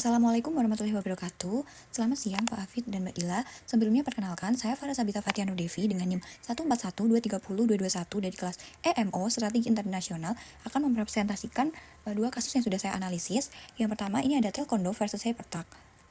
Assalamualaikum warahmatullahi wabarakatuh. Selamat siang Pak Afid dan Mbak Ila. Sebelumnya perkenalkan, saya Farah Sabita Fatiano Devi dengan NIM 141230-221 dari kelas EMO Strategi Internasional akan mempresentasikan dua kasus yang sudah saya analisis. Yang pertama ini ada Telkondo versus Hypertalk.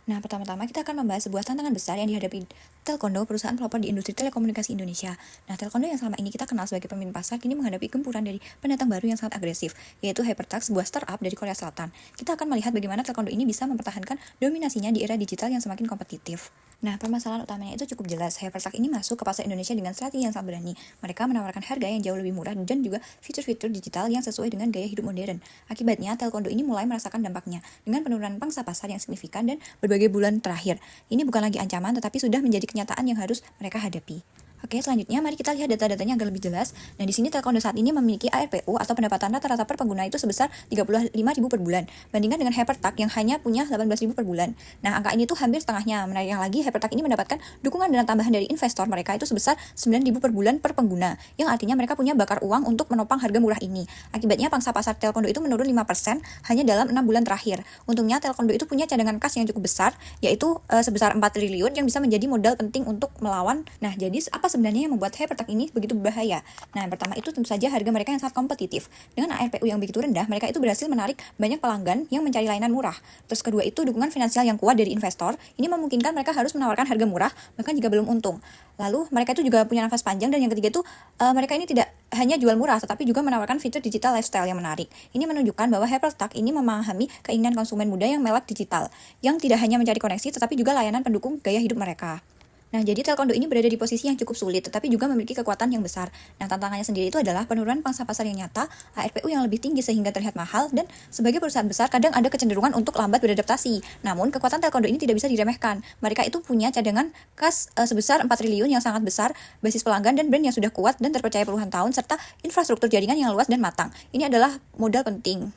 Nah, pertama-tama kita akan membahas sebuah tantangan besar yang dihadapi Telkondo, perusahaan pelopor di industri telekomunikasi Indonesia. Nah, Telkondo yang selama ini kita kenal sebagai pemimpin pasar, kini menghadapi gempuran dari pendatang baru yang sangat agresif, yaitu Hypertalk, sebuah startup dari Korea Selatan. Kita akan melihat bagaimana Telkondo ini bisa mempertahankan dominasinya di era digital yang semakin kompetitif. Nah, permasalahan utamanya itu cukup jelas. Hypertalk ini masuk ke pasar Indonesia dengan strategi yang sangat berani. Mereka menawarkan harga yang jauh lebih murah dan juga fitur-fitur digital yang sesuai dengan gaya hidup modern. Akibatnya, Telkondo ini mulai merasakan dampaknya dengan penurunan pangsa pasar yang signifikan dan berbagai bulan terakhir. Ini bukan lagi ancaman, tetapi sudah menjadi kenyataan yang harus mereka hadapi. Oke, selanjutnya mari kita lihat data-datanya agar lebih jelas. Nah, di sini Telkondo saat ini memiliki ARPU atau pendapatan rata-rata per pengguna itu sebesar 35.000 per bulan, bandingkan dengan Hypertalk yang hanya punya 18.000 per bulan. Nah, angka ini tuh hampir setengahnya. Menariknya lagi, Hypertalk ini mendapatkan dukungan dana tambahan dari investor mereka itu sebesar 9.000 per bulan per pengguna, yang artinya mereka punya bakar uang untuk menopang harga murah ini. Akibatnya pangsa pasar Telkondo itu menurun 5% hanya dalam 6 bulan terakhir. Untungnya Telkondo itu punya cadangan kas yang cukup besar, yaitu sebesar 4 triliun yang bisa menjadi modal penting untuk melawan. Nah, jadi apa sebenarnya yang membuat Hypertalk ini begitu berbahaya? Nah, yang pertama itu tentu saja harga mereka yang sangat kompetitif. Dengan ARPU yang begitu rendah, mereka itu berhasil menarik banyak pelanggan yang mencari layanan murah. Terus kedua itu dukungan finansial yang kuat dari investor. Ini memungkinkan mereka harus menawarkan harga murah bahkan jika belum untung. Lalu mereka itu juga punya nafas panjang, dan yang ketiga itu mereka ini tidak hanya jual murah tetapi juga menawarkan fitur digital lifestyle yang menarik. Ini menunjukkan bahwa Hypertalk ini memahami keinginan konsumen muda yang melek digital, yang tidak hanya mencari koneksi tetapi juga layanan pendukung gaya hidup mereka. Nah, jadi Telkondo ini berada di posisi yang cukup sulit, tetapi juga memiliki kekuatan yang besar. Nah, tantangannya sendiri itu adalah penurunan pangsa pasar yang nyata, ARPU yang lebih tinggi sehingga terlihat mahal, dan sebagai perusahaan besar kadang ada kecenderungan untuk lambat beradaptasi. Namun, kekuatan Telkondo ini tidak bisa diremehkan. Mereka itu punya cadangan kas sebesar 4 triliun yang sangat besar, basis pelanggan dan brand yang sudah kuat dan terpercaya puluhan tahun, serta infrastruktur jaringan yang luas dan matang. Ini adalah modal penting.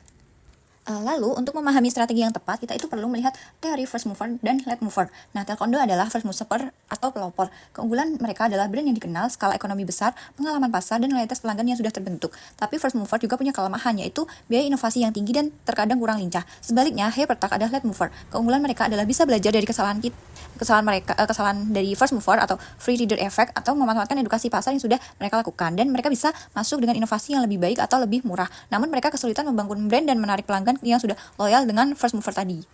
Lalu, untuk memahami strategi yang tepat, kita itu perlu melihat teori first mover dan late mover. Nah, Telkondo adalah first mover atau pelopor. Keunggulan mereka adalah brand yang dikenal, skala ekonomi besar, pengalaman pasar, dan loyalitas pelanggan yang sudah terbentuk. Tapi first mover juga punya kelemahan, yaitu biaya inovasi yang tinggi dan terkadang kurang lincah. Sebaliknya, Hypertalk adalah late mover. Keunggulan mereka adalah bisa belajar dari kesalahan dari first mover atau free rider effect, atau memanfaatkan edukasi pasar yang sudah mereka lakukan, dan mereka bisa masuk dengan inovasi yang lebih baik atau lebih murah. Namun mereka kesulitan membangun brand dan menarik pelanggan yang sudah loyal dengan first mover tadi.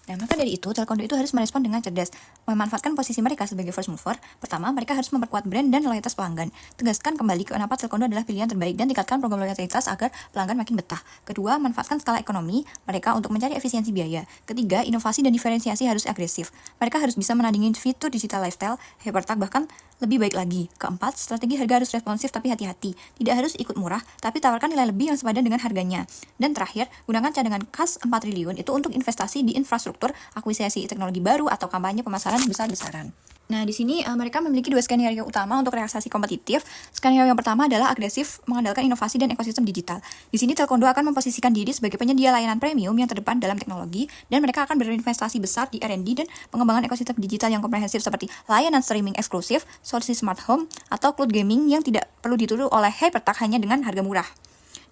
Nah, maka dari itu, Telkondo itu harus merespon dengan cerdas, memanfaatkan posisi mereka sebagai first mover. Pertama, mereka harus memperkuat brand dan loyalitas pelanggan. Tegaskan kembali kenapa Telkondo adalah pilihan terbaik dan tingkatkan program loyalitas agar pelanggan makin betah. Kedua, manfaatkan skala ekonomi mereka untuk mencari efisiensi biaya. Ketiga, inovasi dan diferensiasi harus agresif. Mereka harus bisa menandingi fitur digital lifestyle, Hypertalk bahkan lebih baik lagi. Keempat, strategi harga harus responsif tapi hati-hati. Tidak harus ikut murah, tapi tawarkan nilai lebih yang sepadan dengan harganya. Dan terakhir, gunakan cadangan kas 4 triliun itu untuk investasi di infrastruktur, akuisisi teknologi baru, atau kampanye pemasaran besar-besaran. Nah, di sini mereka memiliki dua skenario utama untuk reaksi kompetitif. Skenario yang pertama adalah agresif, mengandalkan inovasi dan ekosistem digital. Di sini Telkondo akan memposisikan diri sebagai penyedia layanan premium yang terdepan dalam teknologi, dan mereka akan berinvestasi besar di R&D dan pengembangan ekosistem digital yang komprehensif seperti layanan streaming eksklusif, solusi smart home, atau cloud gaming yang tidak perlu dituduh oleh Hypertalk hanya dengan harga murah.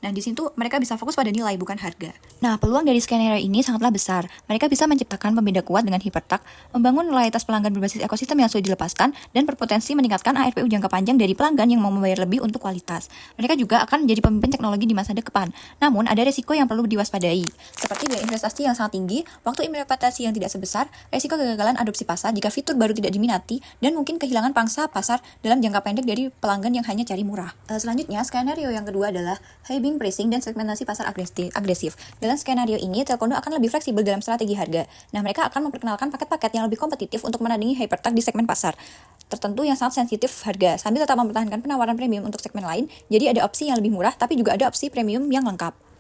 Nah, di situ mereka bisa fokus pada nilai, bukan harga. Nah, peluang dari skenario ini sangatlah besar. Mereka bisa menciptakan pembeda kuat dengan Hypertalk, membangun loyalitas pelanggan berbasis ekosistem yang sulit dilepaskan, dan berpotensi meningkatkan ARPU jangka panjang dari pelanggan yang mau membayar lebih untuk kualitas. Mereka juga akan menjadi pemimpin teknologi di masa depan. Namun, ada resiko yang perlu diwaspadai, seperti biaya investasi yang sangat tinggi, waktu implementasi yang tidak sebesar, resiko kegagalan adopsi pasar jika fitur baru tidak diminati, dan mungkin kehilangan pangsa pasar dalam jangka pendek dari pelanggan yang hanya cari murah. Selanjutnya, skenario yang kedua adalah high pricing dan segmentasi pasar agresif. Dalam skenario ini, Telkondo akan lebih fleksibel dalam strategi harga. Nah, mereka akan memperkenalkan paket-paket yang lebih kompetitif untuk menandingi Hypertalk di segmen pasar tertentu yang sangat sensitif harga, sambil tetap mempertahankan penawaran premium untuk segmen lain. Jadi ada opsi yang lebih murah, tapi juga ada opsi premium yang lengkap.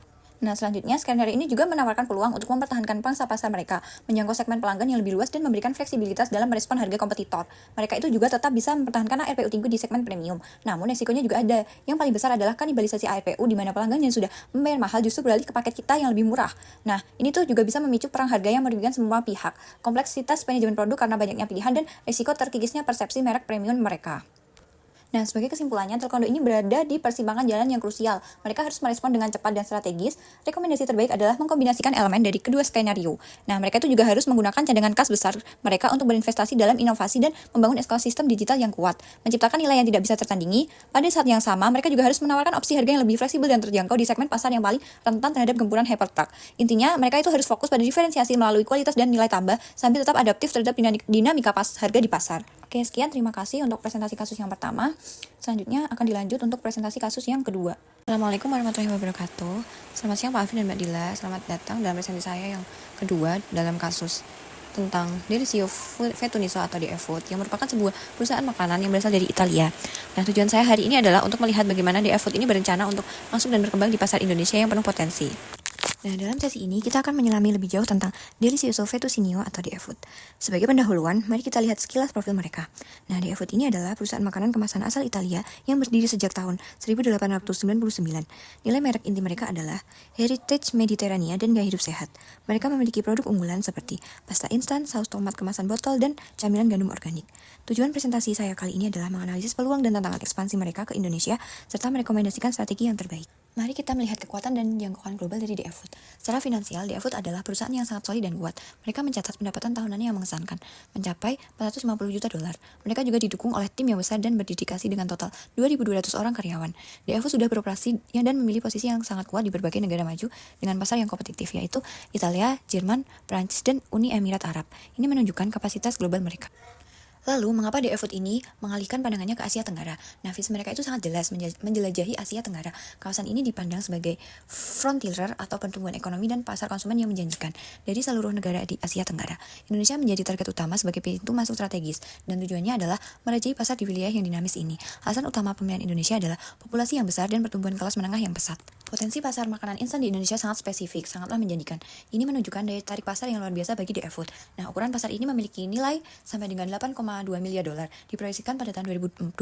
Nah, selanjutnya, skenario ini juga menawarkan peluang untuk mempertahankan pangsa pasar mereka, menjangkau segmen pelanggan yang lebih luas, dan memberikan fleksibilitas dalam merespon harga kompetitor. Mereka itu juga tetap bisa mempertahankan ARPU tinggi di segmen premium. Namun, resikonya juga ada. Yang paling besar adalah kanibalisasi ARPU, di mana pelanggan yang sudah membayar mahal justru beralih ke paket kita yang lebih murah. Nah, ini tuh juga bisa memicu perang harga yang merugikan semua pihak, kompleksitas manajemen produk karena banyaknya pilihan, dan resiko terkikisnya persepsi merek premium mereka. Nah, sebagai kesimpulannya, taekwondo ini berada di persimpangan jalan yang krusial. Mereka harus merespon dengan cepat dan strategis. Rekomendasi terbaik adalah mengkombinasikan elemen dari kedua skenario. Nah, mereka itu juga harus menggunakan cadangan kas besar mereka untuk berinvestasi dalam inovasi dan membangun ekosistem digital yang kuat, menciptakan nilai yang tidak bisa tertandingi. Pada saat yang sama, mereka juga harus menawarkan opsi harga yang lebih fleksibel dan terjangkau di segmen pasar yang paling rentan terhadap gempuran hypertruck. Intinya, mereka itu harus fokus pada diferensiasi melalui kualitas dan nilai tambah sambil tetap adaptif terhadap dinamika harga di pasar. Oke, sekian, terima kasih untuk presentasi kasus yang pertama. Selanjutnya akan dilanjut untuk presentasi kasus yang kedua. Assalamualaikum warahmatullahi wabarakatuh. Selamat siang Pak Afif dan Mbak Dila. Selamat datang dalam presentasi saya yang kedua dalam kasus tentang Delisio Fettuccine atau DF Food yang merupakan sebuah perusahaan makanan yang berasal dari Italia. Nah, tujuan saya hari ini adalah untuk melihat bagaimana DF Food ini berencana untuk masuk dan berkembang di pasar Indonesia yang penuh potensi. Nah, dalam sesi ini kita akan menyelami lebih jauh tentang Delicioso Fettuccine atau DF Food. Sebagai pendahuluan, mari kita lihat sekilas profil mereka. Nah, DF Food ini adalah perusahaan makanan kemasan asal Italia yang berdiri sejak tahun 1899. Nilai merek inti mereka adalah Heritage Mediterania dan gaya hidup sehat. Mereka memiliki produk unggulan seperti pasta instan, saus tomat kemasan botol, dan camilan gandum organik. Tujuan presentasi saya kali ini adalah menganalisis peluang dan tantangan ekspansi mereka ke Indonesia, serta merekomendasikan strategi yang terbaik. Mari kita melihat kekuatan dan jangkauan global dari DF Food. Secara finansial, DF Food adalah perusahaan yang sangat solid dan kuat. Mereka mencatat pendapatan tahunannya yang mengesankan, mencapai 450 juta dolar. Mereka juga didukung oleh tim yang besar dan berdedikasi dengan total 2.200 orang karyawan. DF Food sudah beroperasi dan memiliki posisi yang sangat kuat di berbagai negara maju dengan pasar yang kompetitif, yaitu Italia, Jerman, Prancis, dan Uni Emirat Arab. Ini menunjukkan kapasitas global mereka. Lalu, mengapa DF Food ini mengalihkan pandangannya ke Asia Tenggara? Nah, visi mereka itu sangat jelas, menjelajahi Asia Tenggara. Kawasan ini dipandang sebagai frontier atau pertumbuhan ekonomi dan pasar konsumen yang menjanjikan dari seluruh negara di Asia Tenggara. Indonesia menjadi target utama sebagai pintu masuk strategis, dan tujuannya adalah merajai pasar di wilayah yang dinamis ini. Alasan utama pemilihan Indonesia adalah populasi yang besar dan pertumbuhan kelas menengah yang pesat. Potensi pasar makanan instan di Indonesia sangat spesifik, sangatlah menjanjikan. Ini menunjukkan daya tarik pasar yang luar biasa bagi DF Food. Nah, ukuran pasar ini memiliki nilai sampai dengan 8,2 miliar dolar, diproyeksikan pada tahun 2024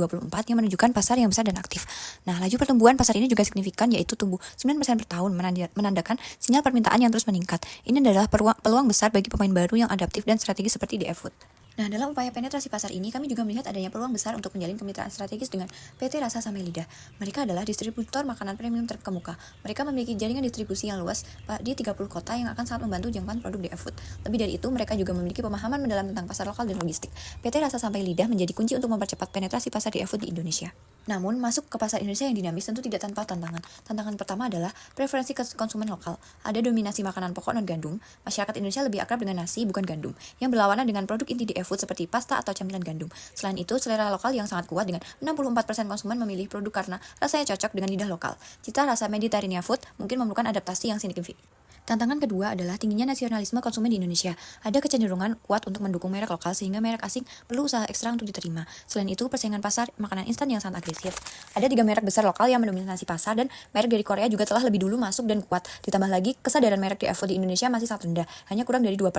yang menunjukkan pasar yang besar dan aktif. Nah, laju pertumbuhan pasar ini juga signifikan, yaitu tumbuh 9% per tahun, menandakan sinyal permintaan yang terus meningkat. Ini adalah peluang besar bagi pemain baru yang adaptif dan strategis seperti DF Food. Nah, dalam upaya penetrasi pasar ini, kami juga melihat adanya peluang besar untuk menjalin kemitraan strategis dengan PT Rasa Sampai Lidah. Mereka adalah distributor makanan premium terkemuka. Mereka memiliki jaringan distribusi yang luas di 30 kota yang akan sangat membantu jangkauan produk DF Food. Lebih dari itu, mereka juga memiliki pemahaman mendalam tentang pasar lokal dan logistik. PT Rasa Sampai Lidah menjadi kunci untuk mempercepat penetrasi pasar DF Food di Indonesia. Namun, masuk ke pasar Indonesia yang dinamis tentu tidak tanpa tantangan. Tantangan pertama adalah preferensi konsumen lokal. Ada dominasi makanan pokok non-gandum. Masyarakat Indonesia lebih akrab dengan nasi, bukan gandum, yang berlawanan dengan produk inti DF Food seperti pasta atau camilan gandum. Selain itu, selera lokal yang sangat kuat dengan 64% konsumen memilih produk karena rasanya cocok dengan lidah lokal. Cita rasa Mediterranean Food mungkin memerlukan adaptasi yang signifikan. Tantangan kedua adalah tingginya nasionalisme konsumen di Indonesia. Ada kecenderungan kuat untuk mendukung merek lokal sehingga merek asing perlu usaha ekstra untuk diterima. Selain itu, persaingan pasar makanan instan yang sangat agresif. Ada 3 merek besar lokal yang mendominasi pasar dan merek dari Korea juga telah lebih dulu masuk dan kuat. Ditambah lagi, kesadaran merek DF Food di Indonesia masih sangat rendah, hanya kurang dari 2%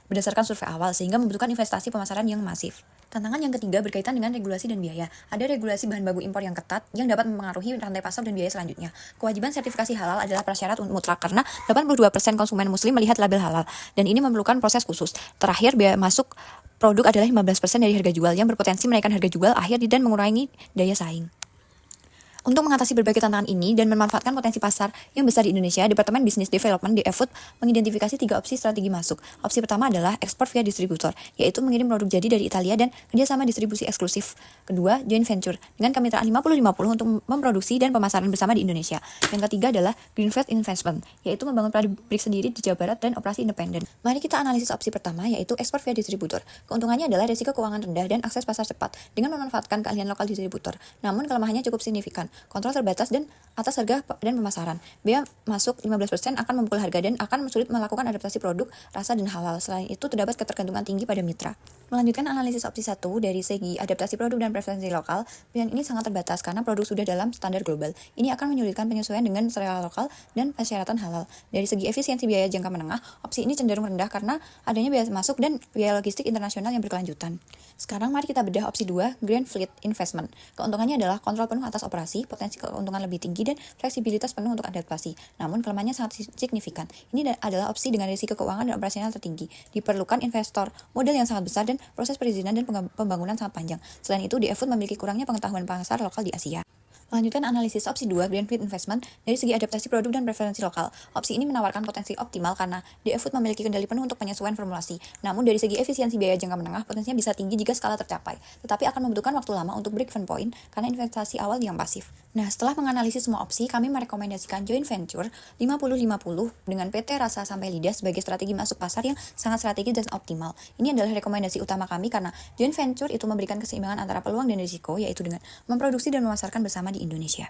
berdasarkan survei awal, sehingga membutuhkan investasi pemasaran yang masif. Tantangan yang ketiga berkaitan dengan regulasi dan biaya. Ada regulasi bahan baku impor yang ketat yang dapat mempengaruhi rantai pasok dan biaya selanjutnya. Kewajiban sertifikasi halal adalah prasyarat mutlak karena 82% konsumen muslim melihat label halal dan ini memerlukan proses khusus. Terakhir, biaya masuk produk adalah 15% dari harga jual yang berpotensi menaikkan harga jual akhir dan mengurangi daya saing. Untuk mengatasi berbagai tantangan ini dan memanfaatkan potensi pasar yang besar di Indonesia, Departemen Business Development DF Food mengidentifikasi 3 opsi strategi masuk. Opsi pertama adalah ekspor via distributor, yaitu mengirim produk jadi dari Italia dan kerjasama distribusi eksklusif. Kedua, joint venture, dengan kemitraan 50-50 untuk memproduksi dan pemasaran bersama di Indonesia. Yang ketiga adalah greenfield investment, yaitu membangun pabrik sendiri di Jawa Barat dan operasi independen. Mari kita analisis opsi pertama, yaitu ekspor via distributor. Keuntungannya adalah risiko keuangan rendah dan akses pasar cepat dengan memanfaatkan keahlian lokal distributor. Namun kelemahannya cukup signifikan. Kontrol terbatas dan atas harga dan pemasaran. Biaya masuk 15% akan memukul harga dan akan sulit melakukan adaptasi produk, rasa, dan halal. Selain itu, terdapat ketergantungan tinggi pada mitra. Melanjutkan analisis opsi 1 dari segi adaptasi produk dan preferensi lokal, pilihan ini sangat terbatas karena produk sudah dalam standar global. Ini akan menyulitkan penyesuaian dengan selera lokal dan persyaratan halal. Dari segi efisiensi biaya jangka menengah, opsi ini cenderung rendah karena adanya biaya masuk dan biaya logistik internasional yang berkelanjutan. Sekarang mari kita bedah opsi 2, Greenfield Investment. Keuntungannya adalah kontrol penuh atas operasi, potensi keuntungan lebih tinggi, dan fleksibilitas penuh untuk adaptasi. Namun kelemahannya sangat signifikan. Ini adalah opsi dengan risiko keuangan dan operasional tertinggi. Diperlukan investor modal yang sangat besar dan dan proses perizinan dan pembangunan sangat panjang. Selain itu, DF Food memiliki kurangnya pengetahuan pasar lokal di Asia. Lanjutkan analisis opsi 2, Greenfield Investment. Dari segi adaptasi produk dan preferensi lokal, opsi ini menawarkan potensi optimal karena DF Food memiliki kendali penuh untuk penyesuaian formulasi. Namun dari segi efisiensi biaya jangka menengah, potensinya bisa tinggi jika skala tercapai, tetapi akan membutuhkan waktu lama untuk break-even point karena investasi awal yang pasif. Nah, setelah menganalisis semua opsi, kami merekomendasikan joint venture 50-50 dengan PT Rasa Sampai Lidah sebagai strategi masuk pasar yang sangat strategis dan optimal. Ini adalah rekomendasi utama kami karena joint venture itu memberikan keseimbangan antara peluang dan risiko, yaitu dengan memproduksi dan memasarkan bersama di Indonesia.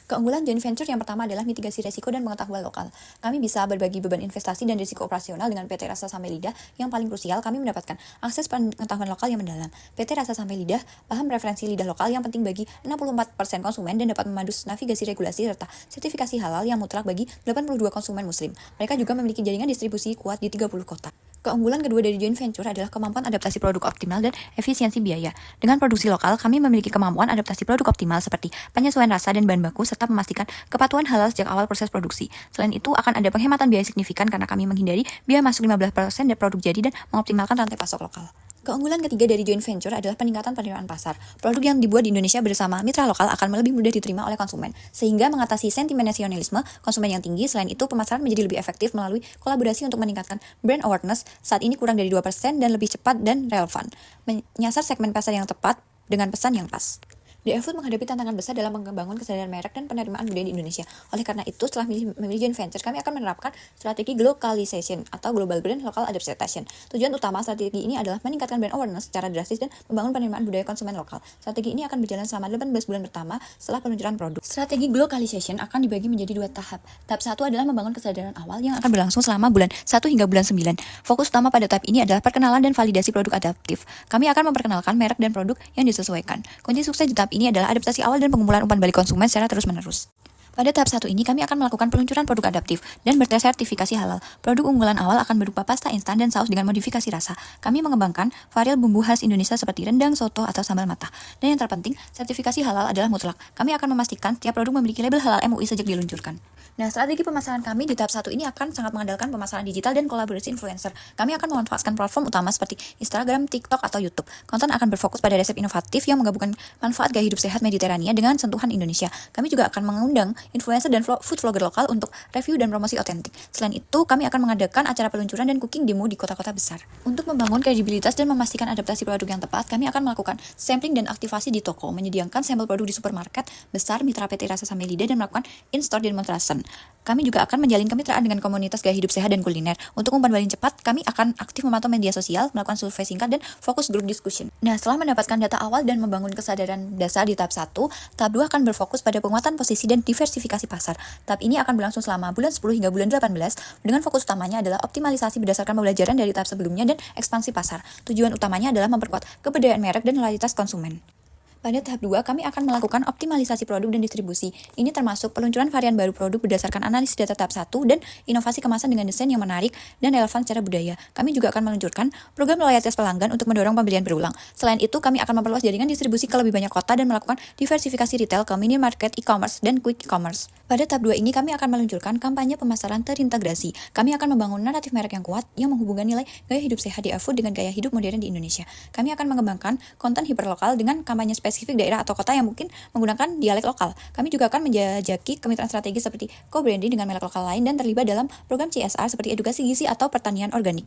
Keunggulan joint venture yang pertama adalah mitigasi risiko dan pengetahuan lokal. Kami bisa berbagi beban investasi dan risiko operasional dengan PT Rasa Sampai Lidah. Yang paling krusial, kami mendapatkan akses pengetahuan lokal yang mendalam. PT Rasa Sampai Lidah paham preferensi lidah lokal yang penting bagi 64% konsumen dan dapat memandu navigasi regulasi serta sertifikasi halal yang mutlak bagi 82 konsumen muslim. Mereka juga memiliki jaringan distribusi kuat di 30 kota. Keunggulan kedua dari joint venture adalah kemampuan adaptasi produk optimal dan efisiensi biaya. Dengan produksi lokal, kami memiliki kemampuan adaptasi produk optimal seperti penyesuaian rasa dan bahan baku serta memastikan kepatuhan halal sejak awal proses produksi. Selain itu, akan ada penghematan biaya signifikan karena kami menghindari biaya masuk 15% dari produk jadi dan mengoptimalkan rantai pasok lokal. Keunggulan ketiga dari joint venture adalah peningkatan penerimaan pasar. Produk yang dibuat di Indonesia bersama mitra lokal akan lebih mudah diterima oleh konsumen, sehingga mengatasi sentimen nasionalisme konsumen yang tinggi. Selain itu, pemasaran menjadi lebih efektif melalui kolaborasi untuk meningkatkan brand awareness. Saat ini kurang dari 2% dan lebih cepat dan relevan. Menyasar segmen pasar yang tepat dengan pesan yang pas. DF Food menghadapi tantangan besar dalam membangun kesadaran merek dan penerimaan budaya di Indonesia. Oleh karena itu, setelah memilih joint venture, kami akan menerapkan strategi globalization atau global brand local adaptation. Tujuan utama strategi ini adalah meningkatkan brand awareness secara drastis dan membangun penerimaan budaya konsumen lokal. Strategi ini akan berjalan selama 18 bulan pertama setelah peluncuran produk. Strategi globalization akan dibagi menjadi 2 tahap. Tahap 1 adalah membangun kesadaran awal yang akan berlangsung selama bulan 1 hingga bulan 9. Fokus utama pada tahap ini adalah perkenalan dan validasi produk adaptif. Kami akan memperkenalkan merek dan produk yang disesuaikan. Kunci sukses di tahap ini adalah adaptasi awal dan pengumpulan umpan balik konsumen secara terus-menerus. Pada tahap 1 ini, kami akan melakukan peluncuran produk adaptif dan bersertifikasi halal. Produk unggulan awal akan berupa pasta instan dan saus dengan modifikasi rasa. Kami mengembangkan varian bumbu khas Indonesia seperti rendang, soto, atau sambal matah. Dan yang terpenting, sertifikasi halal adalah mutlak. Kami akan memastikan tiap produk memiliki label halal MUI sejak diluncurkan. Nah, strategi pemasaran kami di tahap 1 ini akan sangat mengandalkan pemasaran digital dan kolaborasi influencer. Kami akan memanfaatkan platform utama seperti Instagram, TikTok, atau YouTube. Konten akan berfokus pada resep inovatif yang menggabungkan manfaat gaya hidup sehat Mediterania dengan sentuhan Indonesia. Kami juga akan mengundang influencer dan food vlogger lokal untuk review dan promosi otentik. Selain itu, kami akan mengadakan acara peluncuran dan cooking demo di kota-kota besar. Untuk membangun kredibilitas dan memastikan adaptasi produk yang tepat, kami akan melakukan sampling dan aktivasi di toko, menyediakan sampel produk di supermarket besar mitra PT Rasa Sampai Lidah dan melakukan in-store demonstration. Kami juga akan menjalin kemitraan dengan komunitas gaya hidup sehat dan kuliner. Untuk umpan balik cepat, kami akan aktif memantau media sosial, melakukan survei singkat, dan fokus group discussion. Nah, setelah mendapatkan data awal dan membangun kesadaran dasar di tahap 1, tahap 2 akan berfokus pada penguatan posisi dan diversifikasi pasar. Tahap ini akan berlangsung selama bulan 10 hingga bulan 18, dengan fokus utamanya adalah optimalisasi berdasarkan pembelajaran dari tahap sebelumnya dan ekspansi pasar. Tujuan utamanya adalah memperkuat kebudayaan merek dan loyalitas konsumen. Pada tahap 2, kami akan melakukan optimalisasi produk dan distribusi. Ini termasuk peluncuran varian baru produk berdasarkan analisis data tahap 1 dan inovasi kemasan dengan desain yang menarik dan relevan secara budaya. Kami juga akan meluncurkan program loyalitas pelanggan untuk mendorong pembelian berulang. Selain itu, kami akan memperluas jaringan distribusi ke lebih banyak kota dan melakukan diversifikasi retail ke minimarket, e-commerce, dan quick e-commerce. Pada tahap 2 ini, kami akan meluncurkan kampanye pemasaran terintegrasi. Kami akan membangun naratif merek yang kuat yang menghubungkan nilai gaya hidup sehat di food dengan gaya hidup modern di Indonesia. Kami akan mengembangkan konten hiperlokal dengan kampanye spesifik daerah atau kota yang mungkin menggunakan dialek lokal. Kami juga akan menjajaki kemitraan strategis seperti co-branding dengan merek lokal lain dan terlibat dalam program CSR seperti edukasi gizi atau pertanian organik.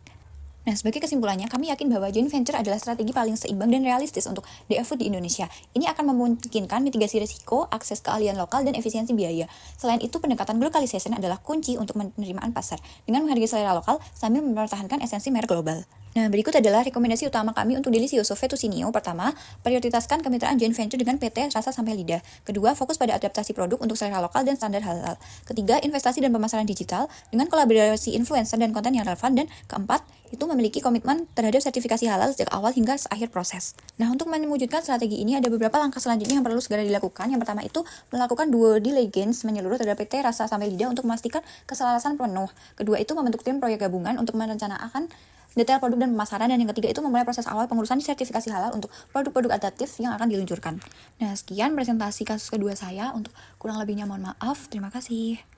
Nah, sebagai kesimpulannya, kami yakin bahwa joint venture adalah strategi paling seimbang dan realistis untuk DF Food di Indonesia. Ini akan memungkinkan mitigasi risiko, akses keahlian lokal, dan efisiensi biaya. Selain itu, pendekatan globalization adalah kunci untuk penerimaan pasar, dengan menghargai selera lokal sambil mempertahankan esensi merek global. Nah, berikut adalah rekomendasi utama kami untuk Delicioso Fettuccine. Pertama, prioritaskan kemitraan joint venture dengan PT Rasa Sampai Lidah. Kedua, fokus pada adaptasi produk untuk selera lokal dan standar halal. Ketiga, investasi dan pemasaran digital dengan kolaborasi influencer dan konten yang relevan. Dan keempat, itu memiliki komitmen terhadap sertifikasi halal sejak awal hingga akhir proses. Nah, untuk mewujudkan strategi ini ada beberapa langkah selanjutnya yang perlu segera dilakukan. Yang pertama itu melakukan due diligence menyeluruh terhadap PT Rasa Sampai Lidah untuk memastikan keselarasan penuh. Kedua itu membentuk tim proyek gabungan untuk merencanakan detail produk dan pemasaran, dan yang ketiga itu memulai proses awal pengurusan sertifikasi halal untuk produk-produk adaptif yang akan diluncurkan. Nah, sekian presentasi kasus kedua saya. Untuk kurang lebihnya mohon maaf. Terima kasih.